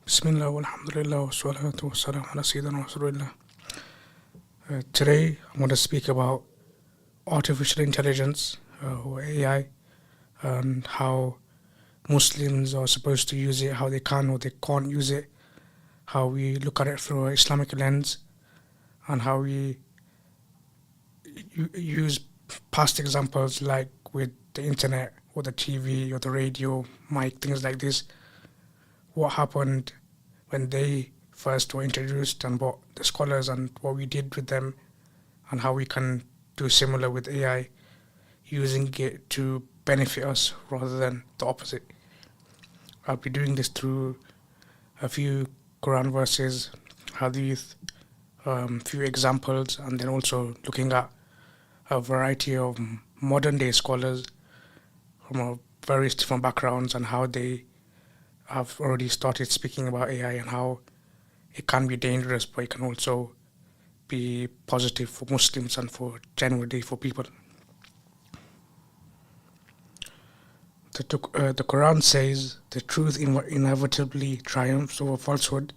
Bismillah, walhamdulillah, wa salatu wa salam ala Sayyidina Rasulullah. Today, I'm going to speak about artificial intelligence, or AI, and how Muslims are supposed to use it, how they can or they can't use it, how we look at it through an Islamic lens, and how we use past examples like with the internet or the TV or the radio, mic, things like this. What happened when they first were introduced, and what the scholars and what we did with them, and how we can do similar with AI, using it to benefit us rather than the opposite. I'll be doing this through a few Quran verses, hadith, few examples, and then also looking at a variety of modern day scholars from various different backgrounds and how they have already started speaking about AI and how it can be dangerous, but it can also be positive for Muslims and for generally for people. The Quran says the truth inevitably triumphs over falsehood.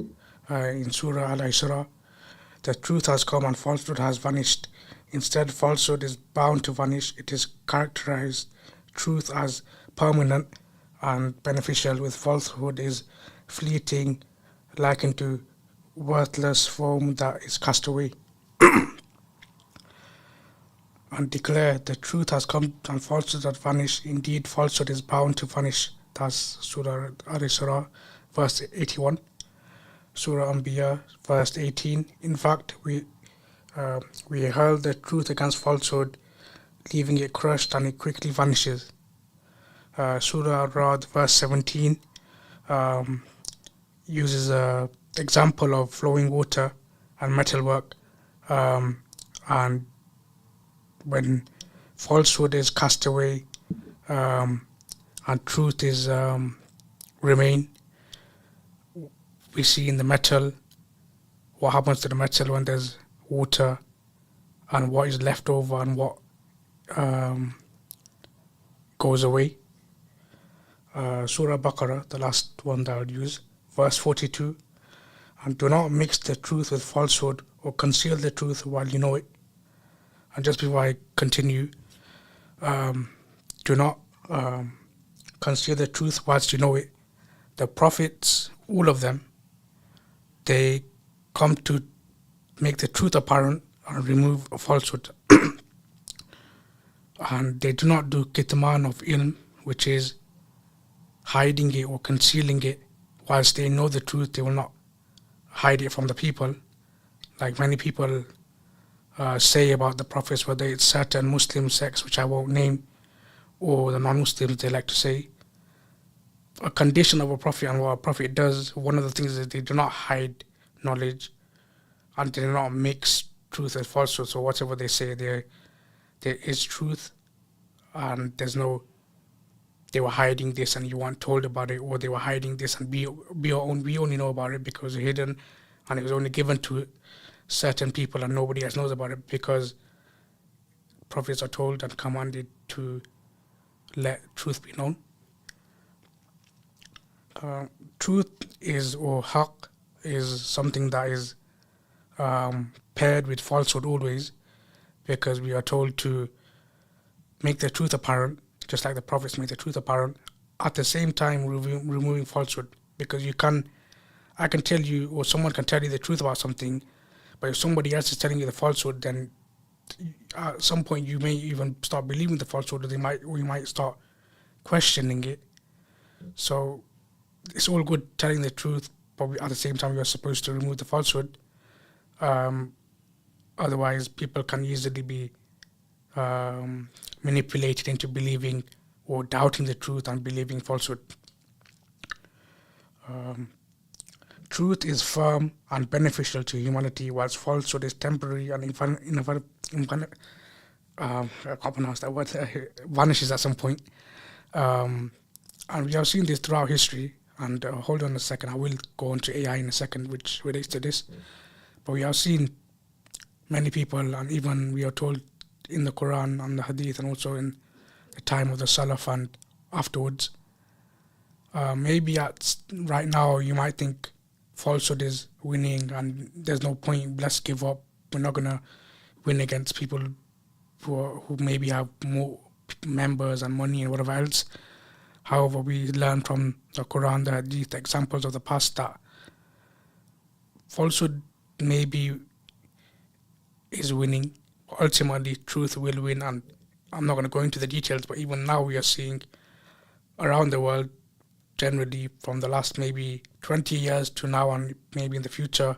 In Surah Al-Isra, the truth has come and falsehood has vanished. Instead, falsehood is bound to vanish. It is characterized truth as permanent and beneficial, with falsehood is fleeting, likened to worthless foam that is cast away. And declare the truth has come and falsehood has vanished. Indeed, falsehood is bound to vanish. That's Surah Al-Isra, verse 81. Surah Anbiya, verse 18. In fact, we hurl the truth against falsehood, leaving it crushed, and it quickly vanishes. Surah Al-Ra'd, verse 17, uses an example of flowing water and metalwork, and when falsehood is cast away and truth is remain, we see in the metal what happens to the metal when there's water, and what is left over and what goes away. Surah Baqarah, the last one that I would use, verse 42, and do not mix the truth with falsehood or conceal the truth while you know it. And just before I continue, do not conceal the truth whilst you know it. The prophets, all of them, they come to make the truth apparent and remove falsehood. And they do not do kitman of ilm, which is hiding it or concealing it. Whilst they know the truth, they will not hide it from the people. Like many people say about the prophets, whether it's certain Muslim sects, which I won't name, or the non-Muslims, they like to say. A condition of a prophet and what a prophet does, one of the things is they do not hide knowledge, and they do not mix truth and falsehood. So whatever they say, there is truth, and there's no, they were hiding this and you weren't told about it, or they were hiding this and we only know about it because it's hidden and it was only given to certain people and nobody else knows about it, because prophets are told and commanded to let truth be known. Truth is, or haqq, is something that is paired with falsehood always, because we are told to make the truth apparent, just like the prophets make the truth apparent, at the same time removing falsehood. Because I can tell you, or someone can tell you the truth about something, but if somebody else is telling you the falsehood, then at some point you may even start believing the falsehood, or you might start questioning it. So it's all good telling the truth, but at the same time you're supposed to remove the falsehood. Otherwise, people can easily be manipulated into believing or doubting the truth and believing falsehood. Truth is firm and beneficial to humanity, whilst falsehood is temporary and I can't pronounce that word, vanishes at some point. And we have seen this throughout history. And hold on a second, I will go on to AI in a second, which relates to this. But we have seen many people, and even we are told in the Quran and the Hadith, and also in the time of the Salaf and afterwards, maybe right now you might think falsehood is winning and there's no point, let's give up, we're not going to win against people who maybe have more members and money and whatever else. However, we learn from the Quran, the Hadith, the examples of the past, that falsehood maybe is winning. Ultimately, truth will win, and I'm not going to go into the details, but even now we are seeing around the world, generally from the last maybe 20 years to now, and maybe in the future,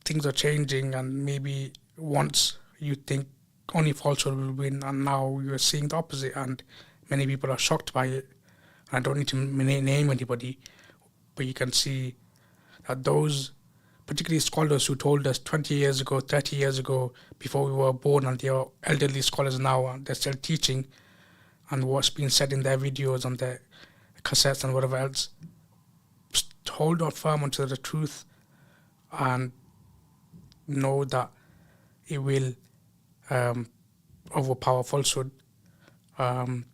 things are changing, and maybe once you think only falsehood will win, and now you're seeing the opposite, and many people are shocked by it. And I don't need to name anybody, but you can see that those, particularly scholars who told us 20 years ago, 30 years ago, before we were born, and they are elderly scholars now, and they're still teaching, and what's been said in their videos, on their cassettes and whatever else, hold on firm onto the truth and know that it will overpower falsehood. And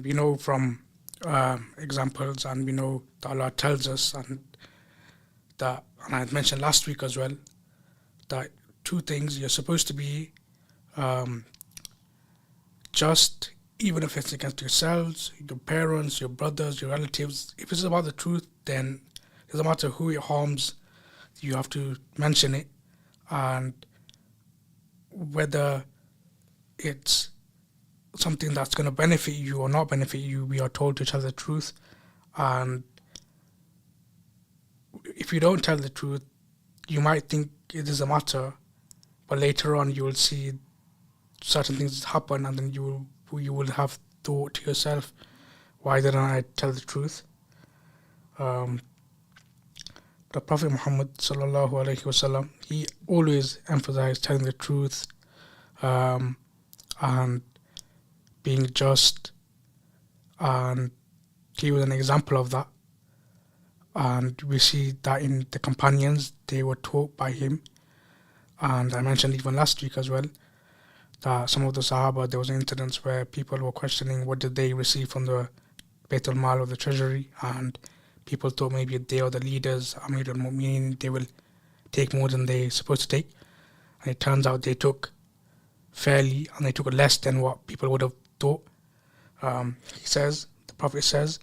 we know from examples, and we know that Allah tells us, and that, and I mentioned last week as well, that two things: you're supposed to be just, even if it's against yourselves, your parents, your brothers, your relatives. If it's about the truth, then it doesn't matter who it harms, you have to mention it. And whether it's something that's going to benefit you or not benefit you, we are told to tell the truth. And if you don't tell the truth, you might think it doesn't matter, but later on you will see certain things happen, and then you will have thought to yourself, why didn't I tell the truth? The Prophet Muhammad sallallahu alaihi wasallam, he always emphasized telling the truth, and being just, and he was an example of that. And we see that in the companions, they were taught by him. And I mentioned even last week as well, that some of the Sahaba, there was incidents where people were questioning what did they receive from the Bayt al-Mal or the treasury, and people thought maybe they are the leaders, Amir al-Mu'mineen, they will take more than they're supposed to take. And it turns out they took fairly, and they took less than what people would have thought. He says, the Prophet says,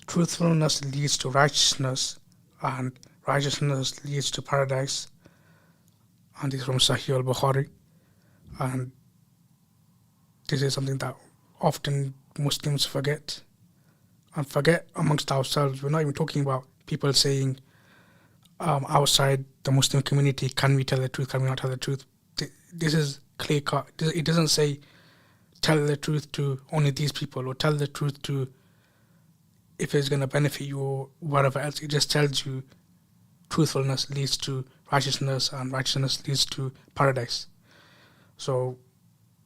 truthfulness leads to righteousness, and righteousness leads to paradise. And this is from Sahih al-Bukhari. And this is something that often Muslims forget, and forget amongst ourselves. We're not even talking about people saying outside the Muslim community, can we tell the truth, can we not tell the truth? This is clear cut. It doesn't say tell the truth to only these people, or tell the truth to if it's going to benefit you or whatever else. It just tells you truthfulness leads to righteousness, and righteousness leads to paradise. So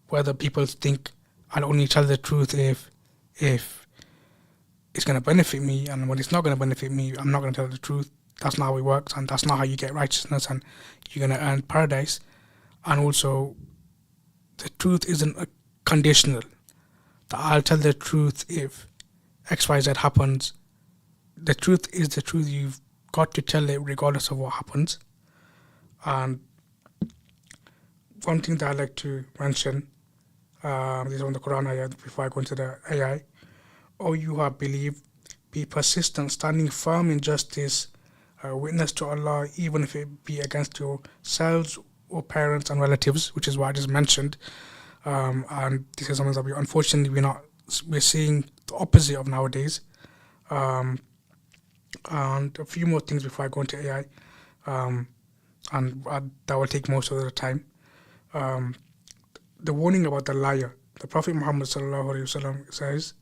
whether people think I'll only tell the truth if it's going to benefit me, and when it's not going to benefit me, I'm not going to tell the truth. That's not how it works, and that's not how you get righteousness, and you're going to earn paradise. And also, the truth isn't a conditional. That I'll tell the truth if XYZ happens. The truth is the truth. You've got to tell it regardless of what happens. And one thing that I like to mention, this is on the Quran ayah before I go into the AI. O you who have believed, be persistent, standing firm in justice, witness to Allah, even if it be against yourselves or parents and relatives, which is what I just mentioned. And this is something that unfortunately we're seeing the opposite of nowadays. And a few more things before I go into AI, and that will take most of the time. The warning about the liar. The Prophet Muhammad sallallahu alaihi wasallam says,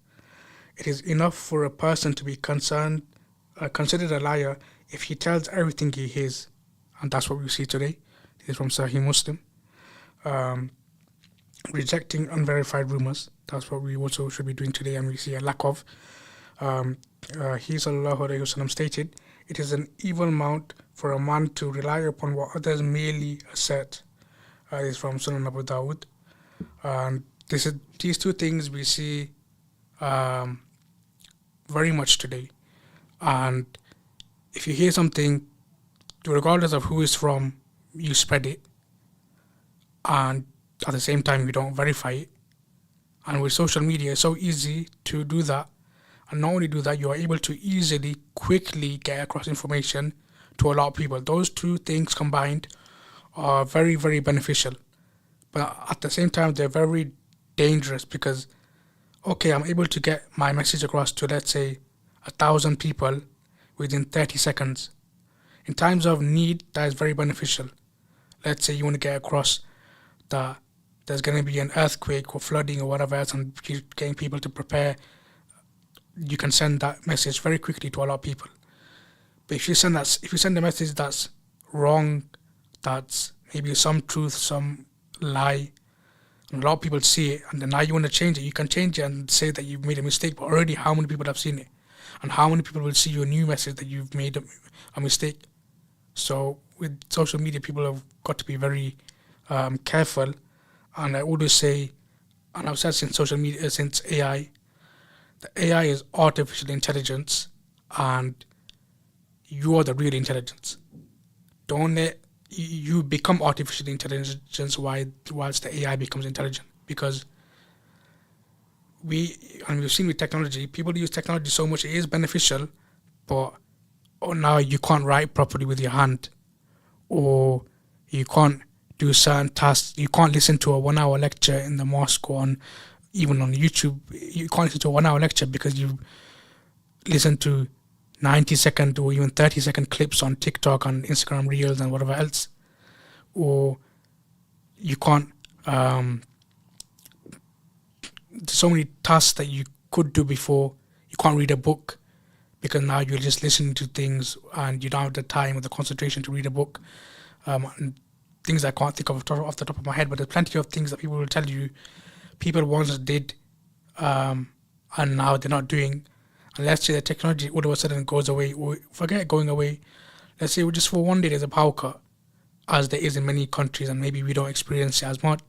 it is enough for a person to be considered a liar if he tells everything he hears. And that's what we see today. This is from Sahih Muslim. Rejecting unverified rumors. That's what we also should be doing today, and we see a lack of. He sallallahu alaihi wasallam stated, it is an evil mount for a man to rely upon what others merely assert. This is from Sunan Abu Dawud. And these two things we see very much today. And if you hear something, regardless of who it's from, you spread it, and at the same time, you don't verify it. And with social media, it's so easy to do that. And not only do that, you are able to easily, quickly get across information to a lot of people. Those two things combined are very, very beneficial. But at the same time, they're very dangerous because, okay, I'm able to get my message across to, let's say, 1,000 people within 30 seconds. In times of need, that is very beneficial. Let's say you want to get across that there's going to be an earthquake or flooding or whatever else, and getting people to prepare, you can send that message very quickly to a lot of people. But if you send a message that's wrong, that's maybe some truth, some lie, and a lot of people see it, and then now you want to change it, you can change it and say that you've made a mistake, but already how many people have seen it? And how many people will see your new message that you've made a mistake? So with social media, people have got to be very careful. And I always say, and I've said since social media, since AI, the AI is artificial intelligence, and you are the real intelligence. Don't let you become artificial intelligence whilst the AI becomes intelligent. Because we've seen with technology, people use technology so much, it is beneficial, but now you can't write properly with your hand, or you can't do certain tasks. You can't listen to a 1 hour lecture in the mosque or even on YouTube. You can't listen to a 1 hour lecture because you listen to 90-second or even 30-second clips on TikTok and Instagram Reels and whatever else. Or you can't, there's so many tasks that you could do before. You can't read a book because now you're just listening to things and you don't have the time or the concentration to read a book. And things I can't think of off the top of my head, but there's plenty of things that people will tell you people once did, and now they're not doing. And let's say the technology all of a sudden goes away, or forget going away. Let's say just for one day there's a power cut, as there is in many countries, and maybe we don't experience it as much.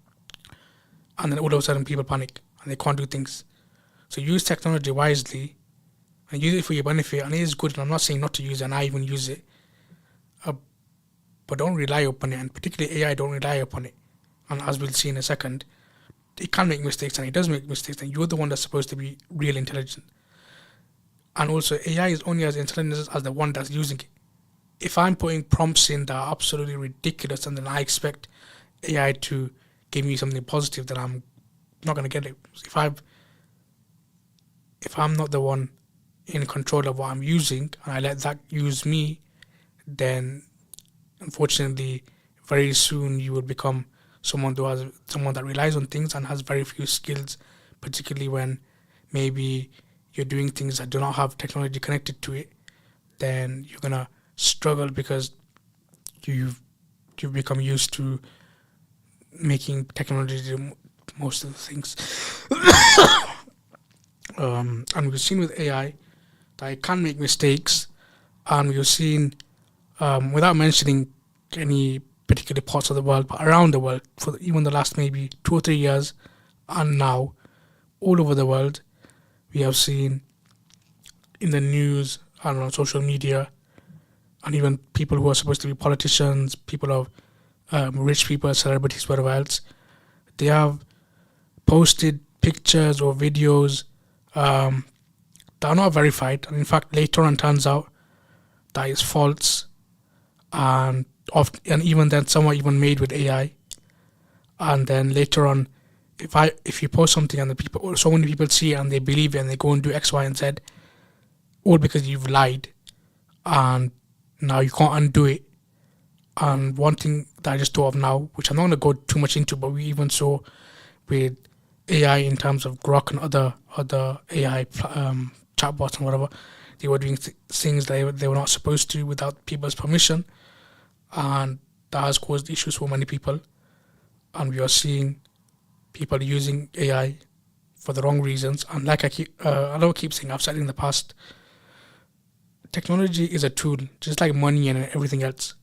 And then all of a sudden people panic and they can't do things. So use technology wisely and use it for your benefit. And it is good, and I'm not saying not to use it, and I even use it. But don't rely upon it, and particularly AI, don't rely upon it. And as we'll see in a second, it can make mistakes, and it does make mistakes, and you're the one that's supposed to be real intelligent. And also, AI is only as intelligent as the one that's using it. If I'm putting prompts in that are absolutely ridiculous, and then I expect AI to give me something positive, then I'm not going to get it. If I'm not the one in control of what I'm using, and I let that use me, then unfortunately, very soon you will become someone that relies on things and has very few skills, particularly when maybe you're doing things that do not have technology connected to it. Then you're gonna struggle because you've become used to making technology do most of the things. And we've seen with AI that it can make mistakes, and we've seen, without mentioning any particular parts of the world, but around the world, for even the last maybe 2 or 3 years, and now, all over the world, we have seen in the news and on social media, and even people who are supposed to be politicians, people of rich people, celebrities, whatever else, they have posted pictures or videos that are not verified, and in fact later on turns out that is false, and even then some are even made with AI. And then later on, if you post something and so many people see it and they believe it and they go and do X, Y, and Z, all because you've lied, and now you can't undo it. And one thing that I just thought of now, which I'm not going to go too much into, but we even saw with AI in terms of Grok and other AI chatbots and whatever, they were doing things that they were not supposed to without people's permission, and that has caused issues for many people. And we are seeing people using AI for the wrong reasons. And like I keep saying, I've said in the past, technology is a tool, just like money and everything else.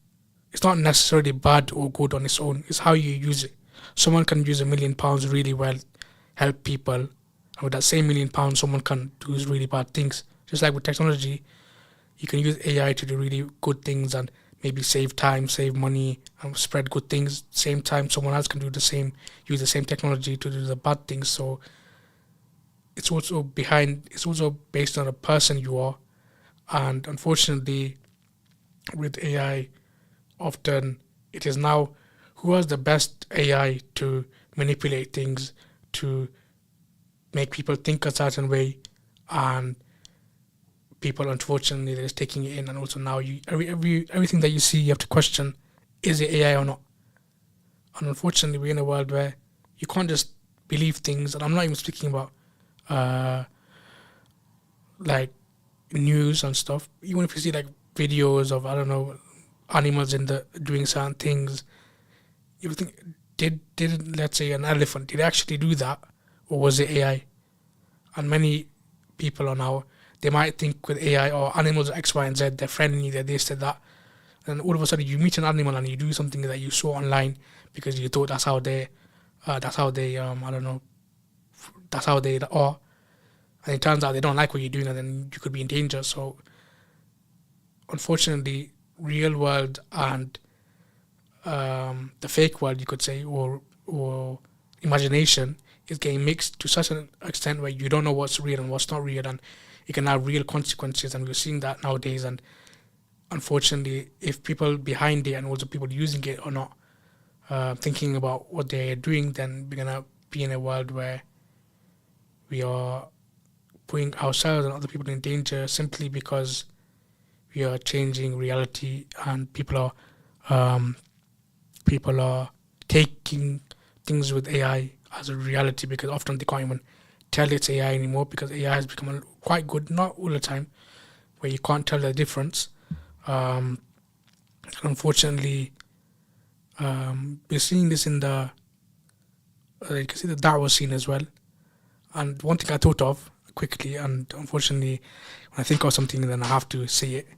It's not necessarily bad or good on its own. It's how you use it. Someone can use £1 million really well, help people, and with that same £1 million, someone can do really bad things. Just like with technology, you can use AI to do really good things and maybe save time, save money, and spread good things. Same time, someone else can do the same, use the same technology to do the bad things. So it's also based on the person you are. And unfortunately, with AI, often it is now who has the best AI to manipulate things, to make people think a certain way, and people unfortunately they're just taking it in. And also now everything that you see you have to question, is it AI or not? And unfortunately we're in a world where you can't just believe things. And I'm not even speaking about uh like news and stuff. Even if you see like videos of, I don't know, animals in the doing certain things, you would think, did let's say an elephant, did it actually do that, or was it AI? And many people are now, they might think with AI or animals X, Y, and Z, they're friendly, they're this, they're that, and all of a sudden you meet an animal and you do something that you saw online because you thought that's how they I don't know, that's how they are, and it turns out they don't like what you're doing, and then you could be in danger. So unfortunately, real world and the fake world, you could say, or imagination is getting mixed to such an extent where you don't know what's real and what's not real, and it can have real consequences. And we're seeing that nowadays. And unfortunately, if people behind it and also people using it are not thinking about what they're doing, then we're gonna be in a world where we are putting ourselves and other people in danger simply because we are changing reality, and people are taking things with AI as a reality, because often they can't even tell it's AI anymore, because AI has become quite good, not all the time, where you can't tell the difference. And unfortunately, we're seeing this in the you can see the Dawah scene as well. And one thing I thought of quickly, and unfortunately, when I think of something, then I have to say it.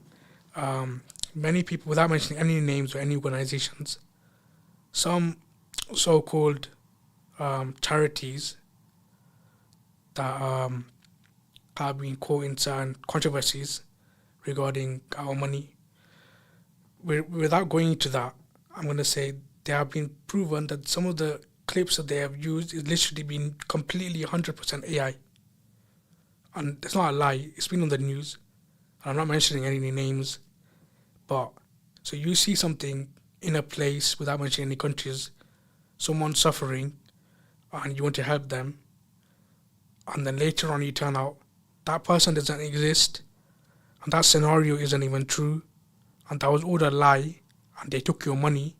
Many people, without mentioning any names or any organizations, some so-called charities that have been caught in certain controversies regarding our money. Without going into that, I'm going to say they have been proven that some of the clips that they have used is literally been completely 100% AI. And it's not a lie, it's been on the news. And I'm not mentioning any names, but so you see something in a place without mentioning any countries, someone suffering, and you want to help them, and then later on you turn out that person doesn't exist, and that scenario isn't even true, and that was all a lie, and they took your money.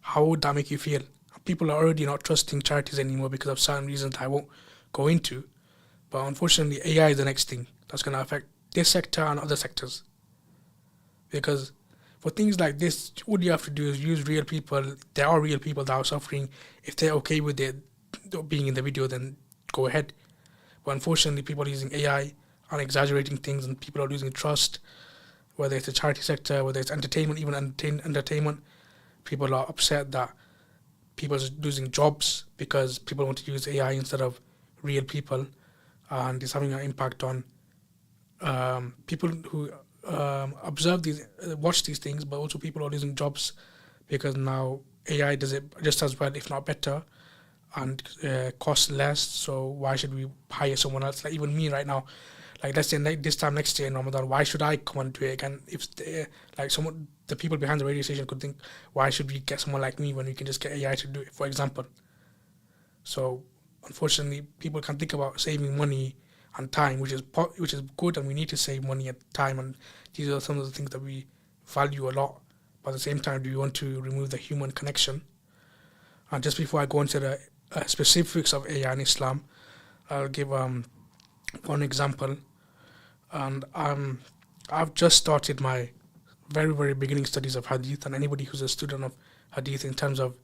How would that make you feel? People are already not trusting charities anymore because of certain reasons I won't go into. But unfortunately, AI is the next thing that's going to affect this sector and other sectors. Because for things like this, all you have to do is use real people. There are real people that are suffering. If they're okay with it being in the video, then go ahead. But unfortunately, people are using AI and exaggerating things, and people are losing trust, whether it's the charity sector, whether it's entertainment, even entertainment. People are upset that people are losing jobs because people want to use AI instead of real people, and it's having an impact on people who observe these, watch these things, but also people are losing jobs because now AI does it just as well, if not better, and costs less. So why should we hire someone else? Like even me right now, like let's say this time next year in Ramadan, why should I come and do it again? If like someone, the people behind the radio station could think, why should we get someone like me when we can just get AI to do it, for example? So unfortunately, people can think about saving money and time, which is good, and we need to save money and time, and these are some of the things that we value a lot. But at the same time, do we want to remove the human connection? And just before I go into the specifics of AI in Islam, I'll give one example. And I've just started my very, very beginning studies of Hadith, and anybody who's a student of Hadith, in terms of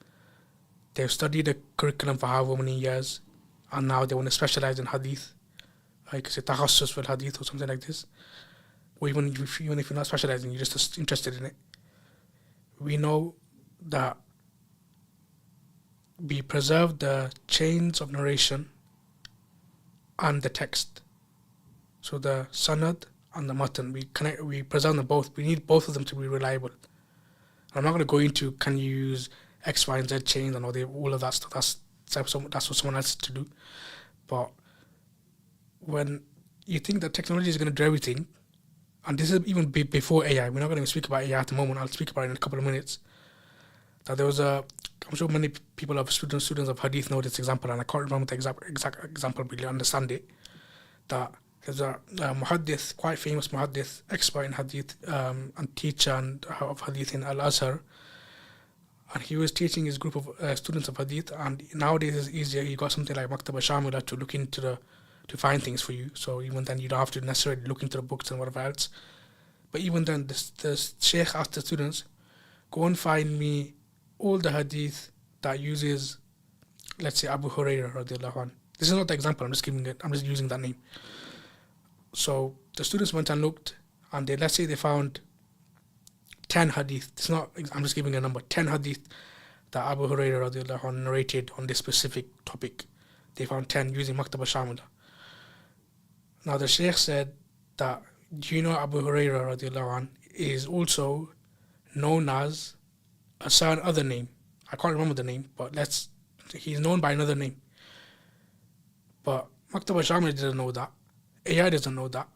they've studied a curriculum for however many years, and now they want to specialize in Hadith, like say tahassus for Hadith or something like this, or even if you're not specializing, you're just interested in it. We know that we preserve the chains of narration and the text. So the sanad and the matan. We preserve them both. We need both of them to be reliable. I'm not going to go into can you use X, Y, and Z chains and all of that stuff. That's what someone else has to do. But when you think that technology is going to do everything, and this is even before AI, we're not going to speak about AI at the moment. I'll speak about it in a couple of minutes. That there was I'm sure many people of students of Hadith know this example, and I can't remember the exact example, really understand it. That there's a muhaddith, quite famous muhaddith, expert in Hadith, and teacher of Hadith in Al-Azhar. And he was teaching his group of students of Hadith, and nowadays it's easier. You got something like Maktaba Shamila to look into to find things for you. So even then, you don't have to necessarily look into the books and whatever else. But even then, the Sheikh asked the students, go and find me all the Hadith that uses, let's say, Abu Hurairah radiallahu anh. This is not the example, I'm just using that name. So the students went and looked, and let's say they found 10 Hadith. It's not, I'm just giving a number, 10 Hadith that Abu Hurairah radiallahu anh narrated on this specific topic. They found 10 using Maktaba Shamila. Now the Shaykh said that, do you know Abu Hurairah radiallahu anh is also known as a certain other name. I can't remember the name, but he's known by another name. But Maktaba Shamila didn't know that. AI doesn't know that.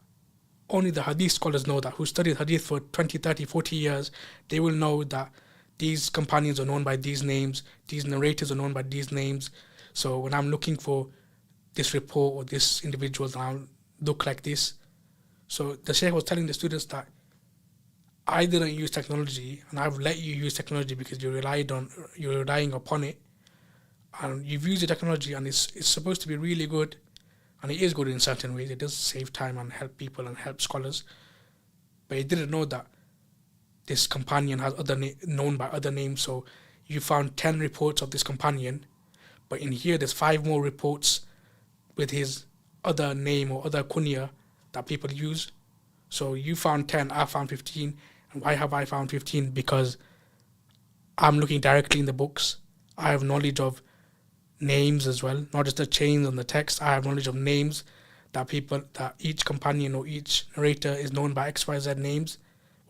Only the Hadith scholars know that, who studied Hadith for 20, 30, 40 years. They will know that these companions are known by these names, these narrators are known by these names. So when I'm looking for this report or this individual, I'll look like this. So the Shaykh was telling the students that I didn't use technology, and I've let you use technology because you're relying upon it, and you've used the technology, and it's supposed to be really good, and it is good in certain ways. It does save time and help people and help scholars, but he didn't know that this companion has known by other names. So you found 10 reports of this companion, but in here there's 5 more reports with his other name or other kunya that people use. So you found 10, I found 15. And why have I found 15? Because I'm looking directly in the books. I have knowledge of names as well, not just the chains and the text. I have knowledge of names that each companion or each narrator is known by XYZ names,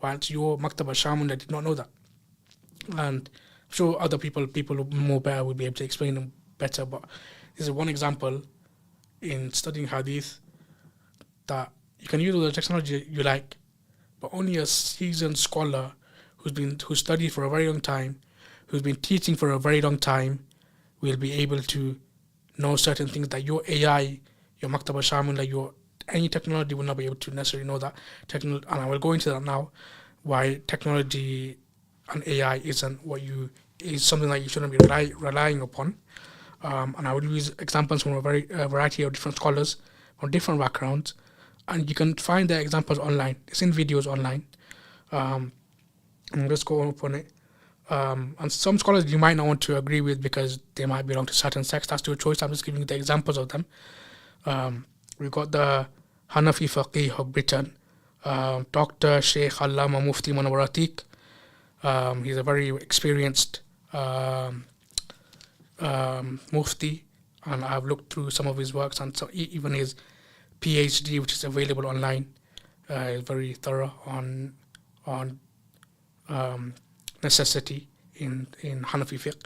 whilst your Maktaba Shamila did not know that. And I'm sure other people more better will be able to explain them better, but this is one example in studying Hadith that you can use all the technology you like, but only a seasoned scholar who's studied for a very long time, who's been teaching for a very long time, will be able to know certain things that your AI, your Maktaba Shamila, any technology will not be able to necessarily know that. And I will go into that now, why technology and AI is something that you shouldn't be relying upon. And I will use examples from a variety of different scholars from different backgrounds. And you can find the examples online. It's in videos online. And just go upon it. And some scholars you might not want to agree with because they might belong to certain sects. That's your choice. I'm just giving you the examples of them. We've got the Hanafi Faqih of Britain, Dr. Sheikh Allama Mufti Manawaratik. He's a very experienced Mufti, and I've looked through some of his works, and so even his PhD, which is available online, is very thorough on necessity in Hanafi fiqh.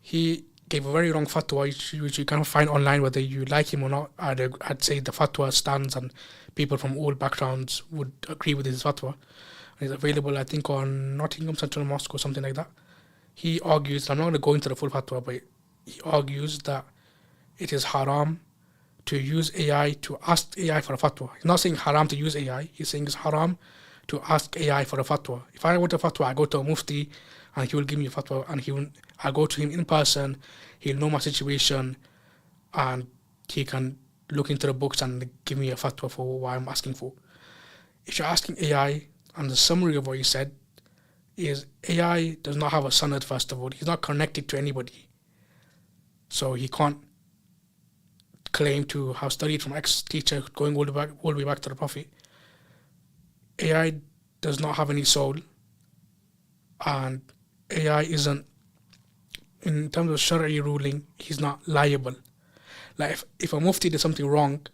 He gave a very wrong fatwa, which you can find online, whether you like him or not. I'd say the fatwa stands, and people from all backgrounds would agree with his fatwa. It's available, I think, on Nottingham Central Mosque or something like that. He argues, I'm not going to go into the full fatwa, but he argues that it is haram to use AI to ask AI for a fatwa. He's not saying haram to use AI. He's saying it's haram to ask AI for a fatwa. If I want a fatwa, I go to a mufti and he will give me a fatwa, and I'll go to him in person. He'll know my situation and he can look into the books and give me a fatwa for what I'm asking for. If you're asking AI, and the summary of what you said is AI does not have a sanad, first of all. He's not connected to anybody. So he can't claim to have studied from X teacher going all the way back to the Prophet. AI does not have any soul, and AI isn't, in terms of Shari'i ruling, he's not liable. Like if a mufti did something wrong,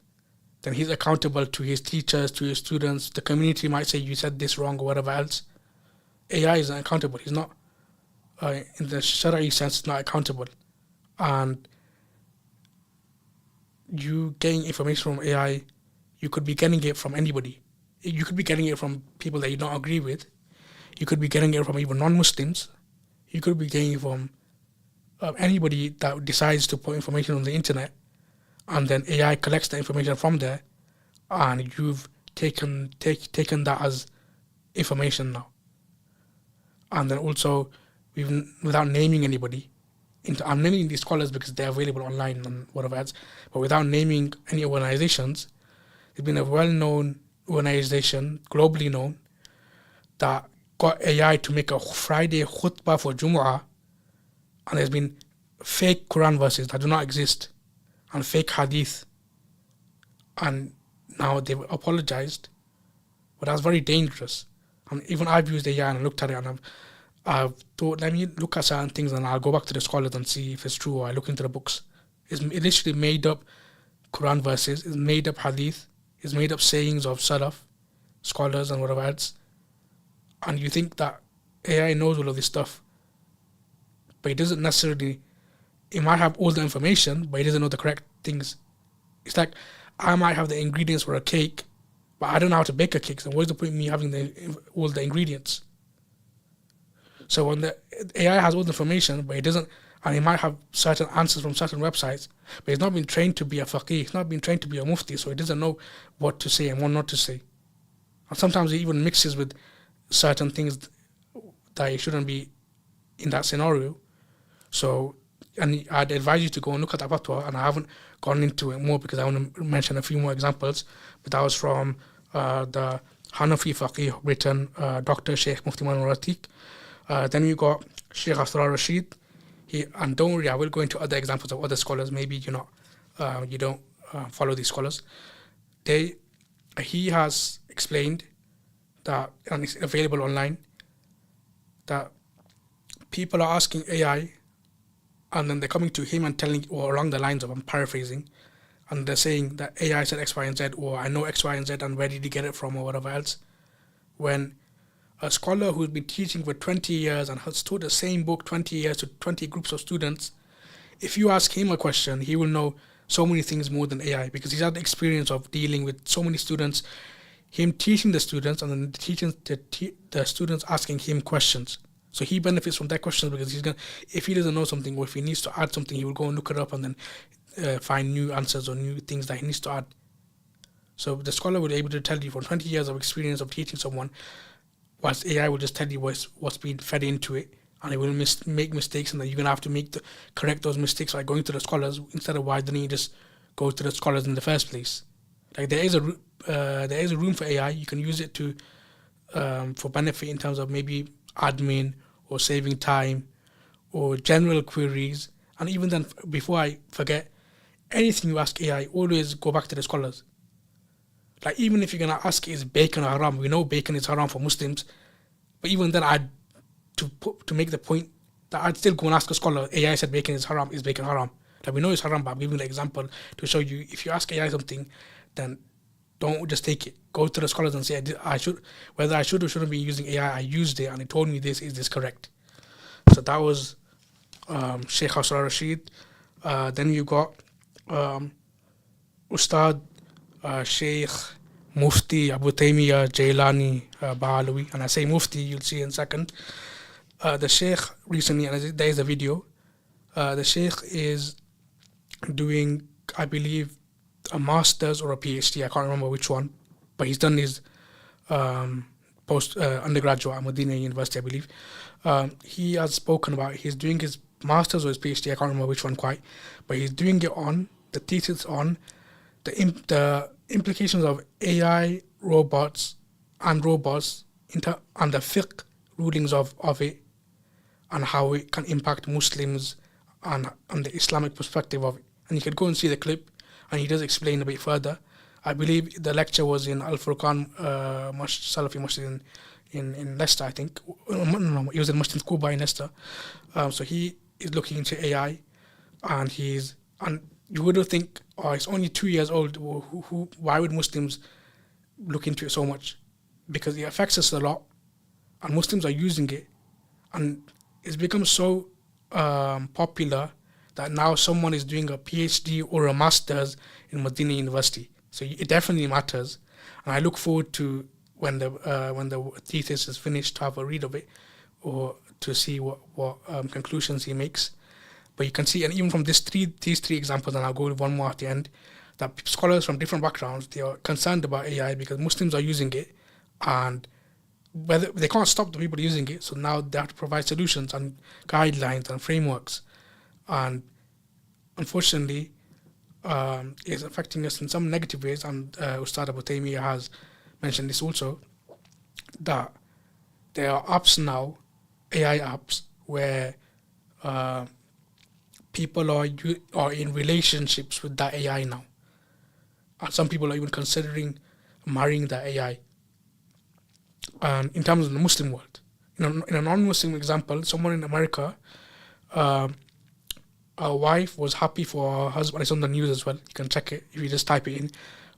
then he's accountable to his teachers, to his students. The community might say you said this wrong or whatever else. AI isn't accountable. He's not, in the Shari'i sense, not accountable. And you getting information from AI, you could be getting it from anybody. You could be getting it from people that you don't agree with. You could be getting it from even non-Muslims. You could be getting it from anybody that decides to put information on the internet, and then AI collects the information from there, and you've taken that as information now. And then also, without naming anybody, I'm naming these scholars because they're available online and whatever else, but without naming any organizations, there's been a well-known organization, globally known, that got AI to make a Friday khutbah for Jumu'ah, and there's been fake Quran verses that do not exist, and fake hadith, and now they've apologized, but that's very dangerous. And even I've used AI and I looked at it, and I've thought, let me look at certain things and I'll go back to the scholars and see if it's true, or I look into the books. It's literally made up Quran verses, it's made up hadith, it's made up sayings of Salaf, scholars and whatever else. And you think that AI knows all of this stuff, but it doesn't necessarily, it might have all the information, but it doesn't know the correct things. It's like, I might have the ingredients for a cake, but I don't know how to bake a cake, so what's the point of me having all the ingredients? So when the AI has all the information, but it doesn't, and it might have certain answers from certain websites, but it's not been trained to be a faqih, it's not been trained to be a mufti, so it doesn't know what to say and what not to say. And sometimes it even mixes with certain things that it shouldn't be in that scenario. So, and I'd advise you to go and look at that fatwa, and I haven't gone into it more because I want to mention a few more examples, but that was from the Hanafi faqih written, Dr. Sheikh Mufti Manur Ratik. Then you got Sheikh Asrar Rashid. And don't worry, I will go into other examples of other scholars. Maybe you don't follow these scholars. He has explained that, and it's available online, that people are asking AI, and then they're coming to him and telling, or along the lines of, I'm paraphrasing, and they're saying that AI said X, Y, and Z, or I know X, Y, and Z, and where did he get it from, or whatever else. When a scholar who's been teaching for 20 years and has taught the same book 20 years to 20 groups of students, if you ask him a question, he will know so many things more than AI, because he's had the experience of dealing with so many students, him teaching the students, and then the students asking him questions. So he benefits from that questions, because if he doesn't know something, or if he needs to add something, he will go and look it up and then find new answers or new things that he needs to add. So the scholar will be able to tell you from 20 years of experience of teaching someone, whilst AI will just tell you what's being fed into it, and it will make mistakes, and then you're going to have to correct those mistakes by going to the scholars, instead of why didn't you just go to the scholars in the first place. Like there is a room for AI. You can use it to for benefit in terms of maybe admin or saving time or general queries. And even then, before I forget, anything you ask AI, always go back to the scholars. Like even if you're gonna ask, is bacon haram? We know bacon is haram for Muslims, but even then, to make the point that I'd still go and ask a scholar. AI said bacon is haram. Is bacon haram? Like we know it's haram, but I'm giving the example to show you. If you ask AI something, then don't just take it. Go to the scholars and say, whether I should or shouldn't be using AI. I used it and it told me this. Is this correct? So that was Sheikh Asrar Rashid. Then you got Ustad Sheikh Mufti Abu Taymiyyah Jailani Bahalawi. And I say Mufti, you'll see in a second. The Sheikh recently, and there is a video, the Sheikh is doing, I believe, a master's or a PhD, I can't remember which one, but he's done his undergraduate at Medina University, I believe. He has spoken about, he's doing his master's or his PhD, I can't remember which one quite, but he's doing it on, the thesis on the implications of AI, robots, and the fiqh rulings of it, and how it can impact Muslims and the Islamic perspective of it. And you can go and see the clip, and he does explain a bit further. I believe the lecture was in Al Furqan Salafi Masjid in Leicester, I think. No, it was in Masjid Quba in Leicester. So he is looking into AI, and you would think, oh, it's only 2 years old. Why would Muslims look into it so much? Because it affects us a lot, and Muslims are using it, and it's become so popular that now someone is doing a PhD or a master's in Medina University. So it definitely matters, and I look forward to when the thesis is finished to have a read of it, or to see what conclusions he makes. But you can see, and even from these three examples, and I'll go with one more at the end, that scholars from different backgrounds, they are concerned about AI because Muslims are using it, and whether they can't stop the people using it, so now they have to provide solutions and guidelines and frameworks, and unfortunately, it's affecting us in some negative ways. And Ustad Abu Taymiyyah has mentioned this also, that there are apps now, AI apps, where people are in relationships with that AI now, and some people are even considering marrying that AI. And in terms of the Muslim world, in a non-Muslim example, someone in America, a wife was happy for her husband. It's on the news as well. You can check it if you just type it in.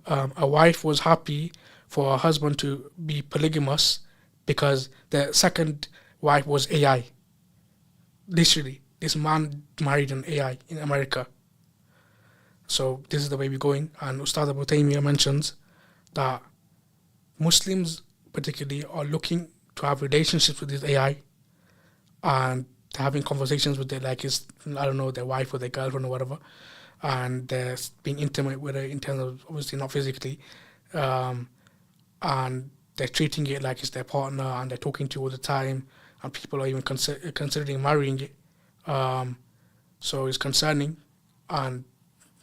A wife was happy for her husband to be polygamous because the second wife was AI. Literally, this man married an AI in America. So this is the way we're going. And Ustad Abu Taymiyyah mentions that Muslims particularly are looking to have relationships with this AI, and they're having conversations with their, like, their wife or their girlfriend or whatever, and they're being intimate with it in terms of, obviously not physically, and they're treating it like it's their partner, and they're talking to you all the time, and people are even considering marrying it. So it's concerning, and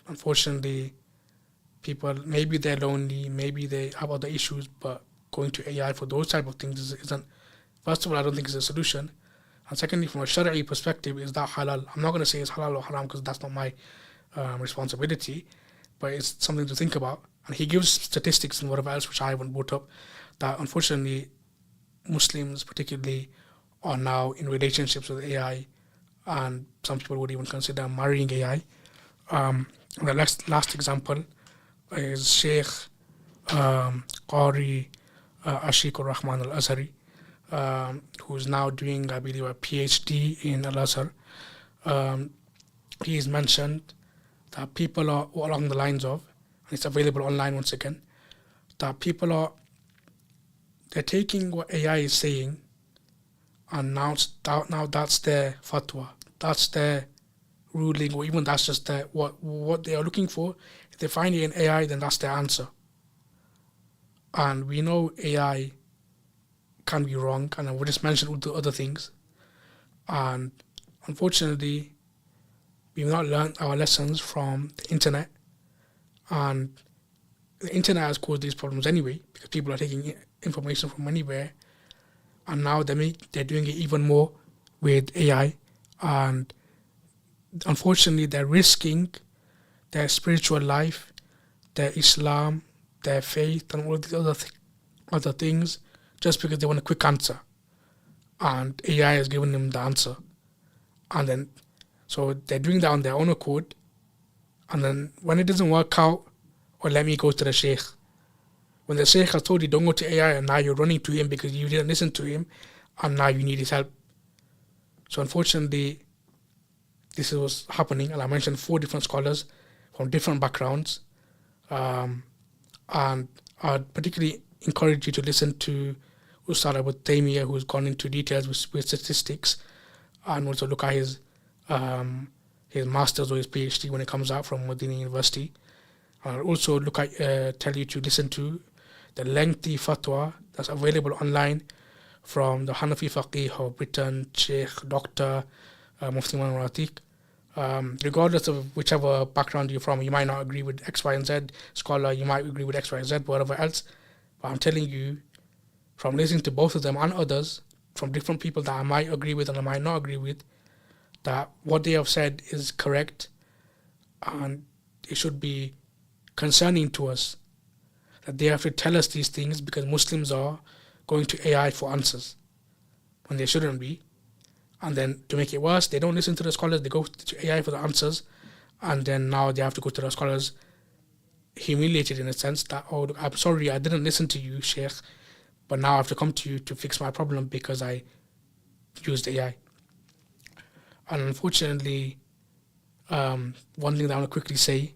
unfortunately, people, maybe they're lonely, maybe they have other issues, but going to AI for those type of things isn't, first of all, I don't think it's a solution. And secondly, from a Shari'i perspective, is that halal? I'm not going to say it's halal or haram because that's not my responsibility, but it's something to think about. And he gives statistics and whatever else, which I haven't brought up, that unfortunately Muslims particularly are now in relationships with AI, and some people would even consider marrying AI. The last example is Sheikh Qari Ashikur Rahman al-Azhari, who's now doing, I believe, a PhD in Al-Azhar. He's mentioned that people are along the lines of, and it's available online once again, that they're taking what AI is saying, and now that's their fatwa, that's their ruling, or even that's just what they are looking for. If they find it in AI, then that's their answer. And we know AI can be wrong, and I will just mention all the other things. And unfortunately, we've not learned our lessons from the internet, and the internet has caused these problems anyway, because people are taking information from anywhere, and now they're doing it even more with AI, and unfortunately they're risking their spiritual life, their Islam, their faith, and all these other things, just because they want a quick answer, and AI has given them the answer. And then so they're doing that on their own accord, and then when it doesn't work out, or let me go to the sheikh. When the sheikh has told you don't go to AI, and now you're running to him because you didn't listen to him, and now you need his help. So unfortunately, this is what's happening, and I mentioned 4 different scholars from different backgrounds, and I'd particularly encourage you to listen to Ustad Abu Taymiyyah, who's gone into details with statistics, and also look at his master's or his PhD when it comes out from Medina University. I'll also tell you to listen to the lengthy fatwa that's available online from the Hanafi Faqih of Britain, Sheikh Dr. Mufti Manwar Atiq. Regardless of whichever background you're from, you might not agree with X, Y, and Z scholar, you might agree with X, Y, and Z, whatever else. But I'm telling you, from listening to both of them and others, from different people that I might agree with and I might not agree with, that what they have said is correct, and it should be concerning to us that they have to tell us these things, because Muslims are going to AI for answers when they shouldn't be. And then to make it worse, they don't listen to the scholars, they go to AI for the answers, and then now they have to go to the scholars, humiliated in a sense that, oh, I'm sorry, I didn't listen to you, Sheikh, but now I have to come to you to fix my problem because I used AI. And unfortunately, one thing that I want to quickly say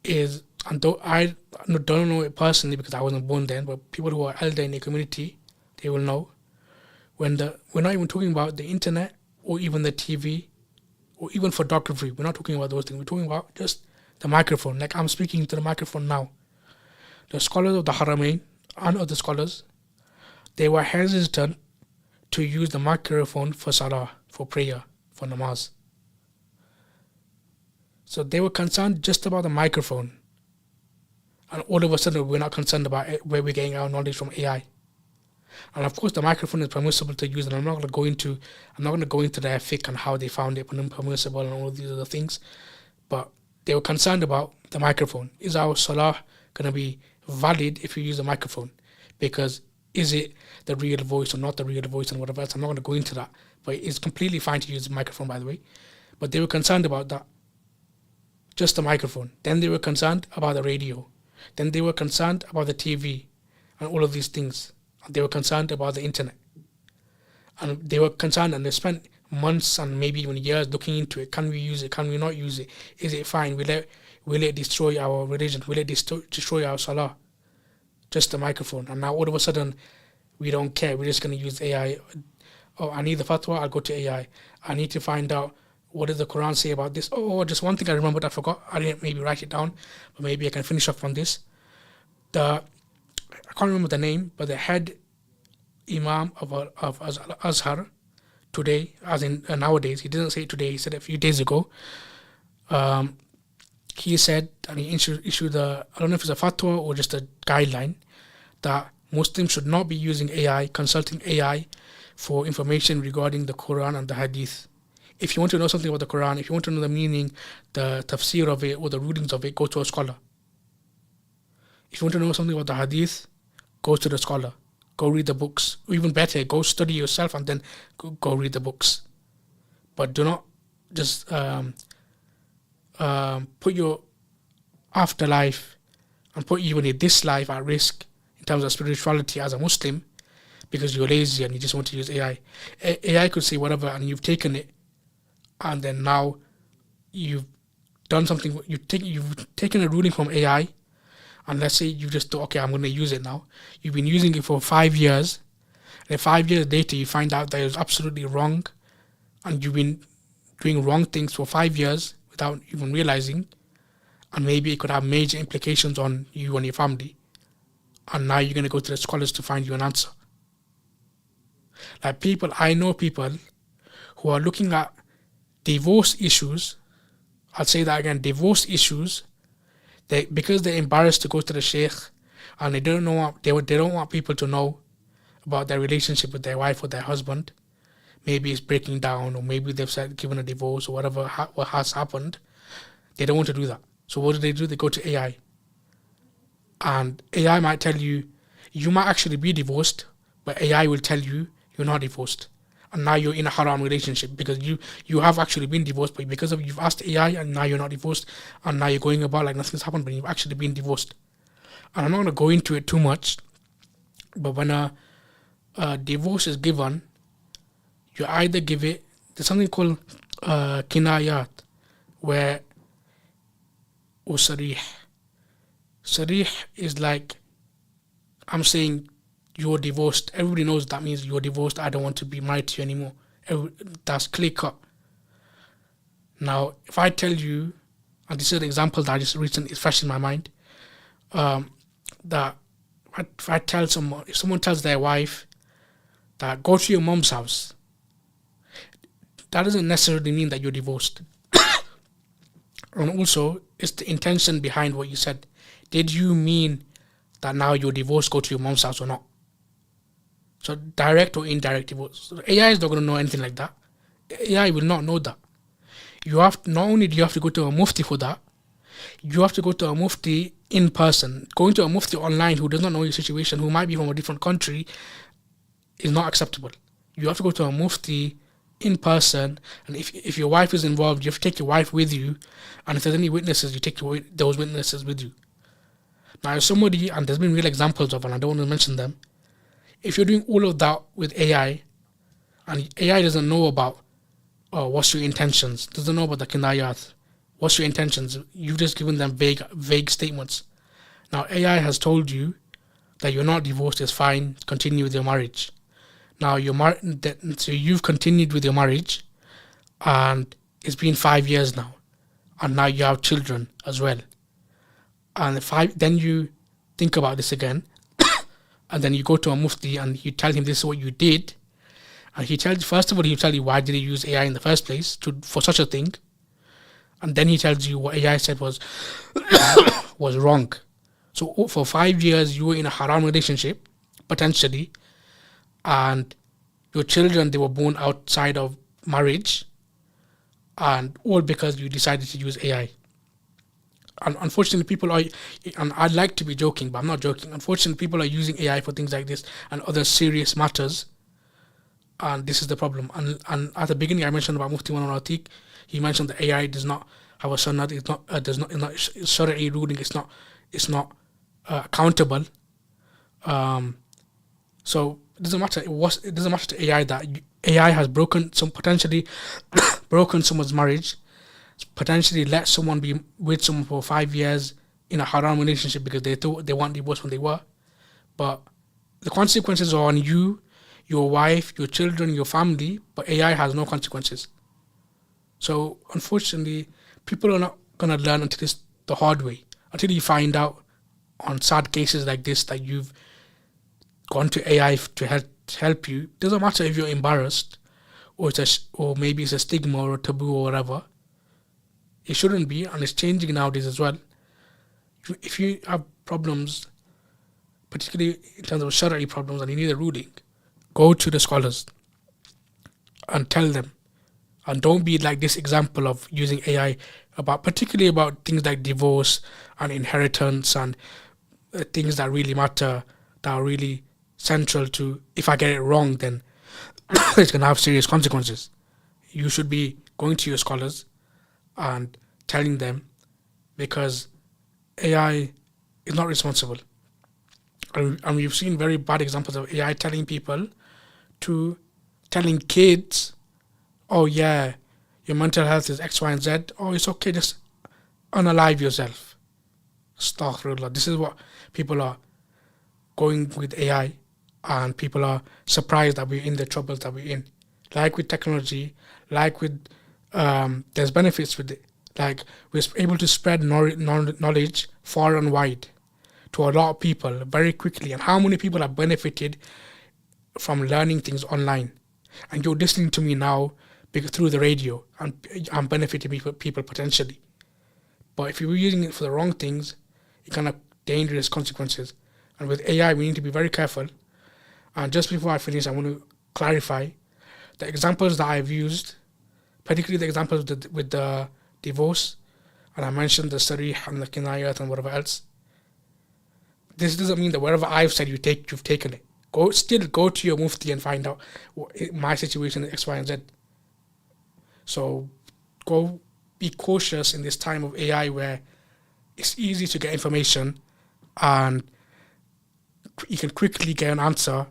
is, and though I don't know it personally because I wasn't born then, but people who are elder in the community, they will know, we're not even talking about the internet or even the TV or even photography. We're not talking about those things. We're talking about just the microphone. Like I'm speaking to the microphone now. The scholars of the Haramain and other scholars, they were hesitant to use the microphone for salah, for prayer, for namaz. So they were concerned just about the microphone. And all of a sudden, we're not concerned about where we're getting our knowledge from AI. And of course, the microphone is permissible to use, and I'm not going to go into the fiqh and how they found it permissible and all these other things. But they were concerned about the microphone. Is our salah going to be valid if you use the microphone? Because is it the real voice or not the real voice and whatever else? I'm not going to go into that. But it's completely fine to use the microphone, by the way. But they were concerned about that. Just the microphone. Then they were concerned about the radio. Then they were concerned about the TV and all of these things. They were concerned about the internet. And they were concerned, and they spent months and maybe even years looking into it. Can we use it? Can we not use it? Is it fine? Will it destroy our religion? Will it destroy our salah? Just the microphone. And now all of a sudden, we don't care. We're just going to use AI. Oh, I need the fatwa, I'll go to AI. I need to find out what does the Quran say about this. Oh, just one thing I remembered, I forgot. I didn't maybe write it down, but maybe I can finish off on this. I can't remember the name, but the head Imam of Azhar today, as in nowadays, he didn't say it today, he said it a few days ago. He said, and he issued I don't know if it's a fatwa or just a guideline, that Muslims should not be using AI, consulting AI for information regarding the Quran and the Hadith. If you want to know something about the Quran, if you want to know the meaning, the tafsir of it or the rulings of it, go to a scholar. If you want to know something about the Hadith, go to the scholar. Go read the books. Or even better, go study yourself and then go read the books. But do not just put your afterlife and put even this life at risk in terms of spirituality as a Muslim because you're lazy and you just want to use AI. AI could say whatever and you've taken it, and then now you've done something. You've taken a ruling from AI, and let's say you just thought, okay, I'm going to use it now. You've been using it for 5 years, and 5 years later you find out that it was absolutely wrong, and you've been doing wrong things for 5 years without even realizing, and maybe it could have major implications on you and your family, and now you're going to go to the scholars to find you an answer. Like I know people who are looking at divorce issues. I'll say that again, divorce issues. Because they're embarrassed to go to the sheikh, and they don't want people to know about their relationship with their wife or their husband. Maybe it's breaking down, or maybe they've given a divorce, or whatever what has happened. They don't want to do that. So what do? They go to AI, and AI might tell you might actually be divorced, but AI will tell you you're not divorced, and now you're in a haram relationship because you have actually been divorced, but because of you've asked AI, and now you're not divorced, and now you're going about like nothing's happened, but you've actually been divorced. And I'm not going to go into it too much, but when a divorce is given, you either give it, there's something called kinayat, where, or sarih. Sarih is like, I'm saying you're divorced. Everybody knows that means you're divorced. I don't want to be married to you anymore. That's clear cut. Now, if I tell you, and this is an example that I just recently is fresh in my mind, that if someone tells their wife that go to your mom's house, that doesn't necessarily mean that you're divorced. And also, it's the intention behind what you said. Did you mean that now you're divorced, go to your mom's house or not? So direct or indirect divorce. So AI is not going to know anything like that. AI will not know that. Not only do you have to go to a mufti for that, you have to go to a mufti in person. Going to a mufti online who does not know your situation, who might be from a different country, is not acceptable. You have to go to a mufti in person, and if your wife is involved, you have to take your wife with you, and if there's any witnesses, you take those witnesses with you. Now, if somebody, and there's been real examples of, and I don't want to mention them, if you're doing all of that with AI, and AI doesn't know about what's your intentions, doesn't know about the kinayat, what's your intentions, you've just given them vague statements. Now, AI has told you that you're not divorced, it's fine, continue with your marriage. Now, so you've continued with your marriage, and it's been 5 years now, and now you have children as well. And then you think about this again, and then you go to a mufti and you tell him this is what you did, and first of all, he'll tell you why did he use AI in the first place for such a thing, and then he tells you what AI said was was wrong. So for 5 years, you were in a haram relationship, potentially, and your children, they were born outside of marriage, and all because you decided to use AI. And unfortunately, people are, and I'd like to be joking, but I'm not joking. Unfortunately, people are using AI for things like this and other serious matters, and this is the problem. And at the beginning, I mentioned about Mufti Manan Atiq. He mentioned that AI does not have a sunnah. It's not Shari'i ruling. It's not accountable. So it doesn't matter. It doesn't matter to AI that AI has potentially broken someone's marriage, potentially let someone be with someone for 5 years in a haram relationship because they thought they weren't divorced when they were. But the consequences are on you, your wife, your children, your family, but AI has no consequences. So unfortunately, people are not going to learn until it's the hard way, until you find out on sad cases like this that you've gone to AI to help you. It doesn't matter if you're embarrassed or maybe it's a stigma or a taboo or whatever. It shouldn't be, and it's changing nowadays as well. If you have problems, particularly in terms of Shari'i problems, and you need a ruling, go to the scholars and tell them. And don't be like this example of using AI particularly about things like divorce and inheritance and things that really matter, that are really central to, if I get it wrong, then it's going to have serious consequences. You should be going to your scholars and telling them, because AI is not responsible. And we've seen very bad examples of AI telling kids, oh yeah, your mental health is X, Y, and Z. Oh, it's okay, just unalive yourself. Astaghfirullah. This is what people are going with AI, and people are surprised that we're in the troubles that we're in. Like with technology, like with there's benefits with it. Like we're able to spread knowledge far and wide to a lot of people very quickly. And how many people have benefited from learning things online? And you're listening to me now through the radio, and I'm benefiting people potentially. But if you're using it for the wrong things, it can have dangerous consequences. And with AI, we need to be very careful. And just before I finish, I want to clarify the examples that I've used, particularly the examples with the divorce, and I mentioned the sarih and the kinayat and whatever else. This doesn't mean that wherever I've said you've taken it. Go to your mufti and find out my situation is X, Y, and Z. So go be cautious in this time of AI where it's easy to get information and you can quickly get an answer,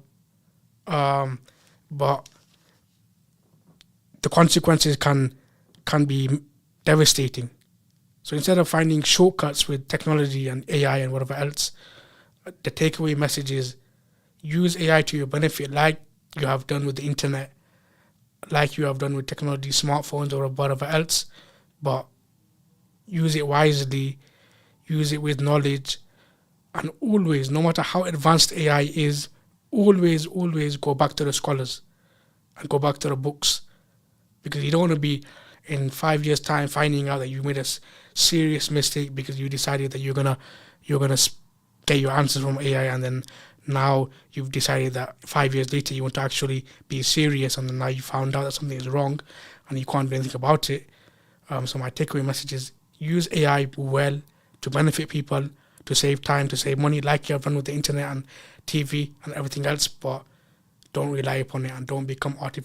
but the consequences can be devastating. So instead of finding shortcuts with technology and AI and whatever else, the takeaway message is use AI to your benefit, like you have done with the internet, like you have done with technology, smartphones or whatever else, but use it wisely, use it with knowledge, and always, no matter how advanced AI is, always go back to the scholars and go back to the books, because you don't want to be in 5 years' time finding out that you made a serious mistake because you decided that you're gonna get your answers from AI, and then now you've decided that 5 years later you want to actually be serious, and then now you found out that something is wrong and you can't do anything about it. So my takeaway message is use AI well to benefit people, to save time, to save money, like you have done with the internet and TV and everything else, but don't rely upon it and don't become artificial.